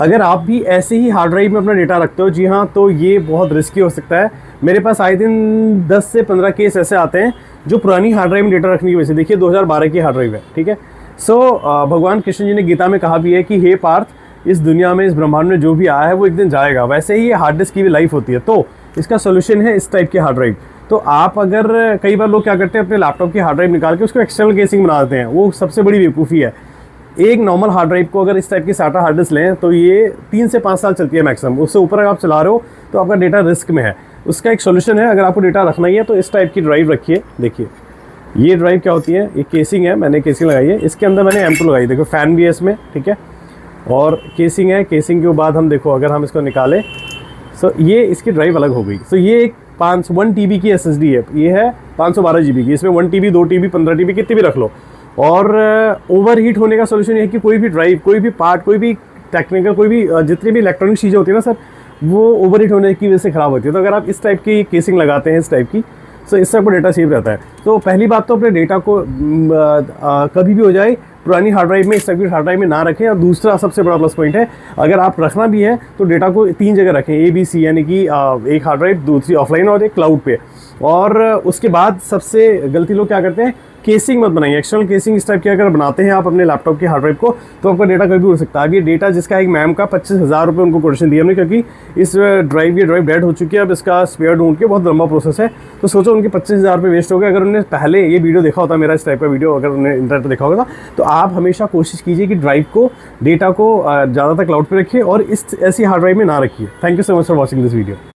अगर आप भी ऐसे ही हार्ड ड्राइव में अपना डेटा रखते हो, जी हाँ, तो ये बहुत रिस्की हो सकता है। मेरे पास आए दिन 10 से 15 केस ऐसे आते हैं जो पुरानी हार्ड ड्राइव में डेटा रखने की वजह से। देखिए 2012 की हार्ड ड्राइव है, ठीक है। सो भगवान कृष्ण जी ने गीता में कहा भी है कि हे पार्थ, इस दुनिया में, इस ब्रह्मांड में जो भी आया है वो एक दिन जाएगा। वैसे ही ये हार्ड डिस्क की भी लाइफ होती है, तो इसका सोल्यूशन है इस टाइप की हार्ड ड्राइव। तो आप अगर, कई बार लोग क्या करते हैं, अपने लैपटॉप की हार्ड ड्राइव निकाल के उसको एक्सटर्नल केसिंग बना देते हैं, वो सबसे बड़ी बेवकूफ़ी है। एक नॉर्मल हार्ड ड्राइव को अगर इस टाइप की साटा हार्ड डिस्क लें तो ये 3 से 5 साल चलती है मैक्सिमम। उससे ऊपर अगर आप चला रहे हो तो आपका डेटा रिस्क में है। उसका एक सोल्यूशन है, अगर आपको डेटा रखना ही है तो इस टाइप की ड्राइव रखिए। देखिए ये ड्राइव क्या होती है, ये केसिंग है, मैंने केसिंग लगाई है, इसके अंदर मैंने M2 लगाई, देखो फ़ैन भी है इसमें, ठीक है। और केसिंग है, केसिंग के बाद हम देखो अगर हम इसको निकालें, सो ये इसकी ड्राइव अलग हो गई। सो ये एक 1 TB की SSD है, ये है 512 GB की। इसमें 1 TB 2 TB 15 TB कितनी भी रख लो। और ओवर हीट होने का सोल्यूशन ये है कि कोई भी ड्राइव, कोई भी पार्ट, कोई भी टेक्निकल, कोई भी जितनी भी इलेक्ट्रॉनिक चीज़ें होती है ना सर, वो ओवर हीट होने की वजह से ख़राब होती है। तो अगर आप इस टाइप की केसिंग लगाते हैं, इस टाइप की, तो इससे आपको डेटा सेव रहता है। तो पहली बात तो अपने डेटा को कभी भी हो जाए पुरानी हार्ड ड्राइव में, इस टाइप की हार्ड ड्राइव में ना रखें। और दूसरा सबसे बड़ा प्लस पॉइंट है, अगर आप रखना भी है तो डेटा को 3 जगह रखें, ABC, यानी कि एक हार्ड ड्राइव, दूसरी ऑफलाइन और एक क्लाउड पे। और उसके बाद सबसे गलती लोग क्या करते हैं, केसिंग मत बनाइए, एक्सटर्नल केसिंग इस टाइप की अगर बनाते हैं आप अपने लैपटॉप की हार्ड ड्राइव को, तो आपका डेटा कभी भी उड़ सकता है। अब ये डेटा जिसका एक मैम का 25,000 रुपये उनको कोटेशन दिया हमने, क्योंकि इस ड्राइव, ये ड्राइव डेड हो चुकी है, अब इसका स्पेयर ढूंढ के बहुत लंबा प्रोसेस है। तो सोचो उनके 25,000 रुपये वेस्ट हो गए। अगर उन्होंने पहले ये वीडियो देखा होता, मेरा इस टाइप का वीडियो अगर उन्होंने इंटरनेट पर देखा होगा, तो आप हमेशा कोशिश कीजिए कि ड्राइव को, डेटा को ज़्यादातर क्लाउड पर रखिए और इस ऐसी हार्ड ड्राइव में ना रखिए। Thank you so much for watching this video.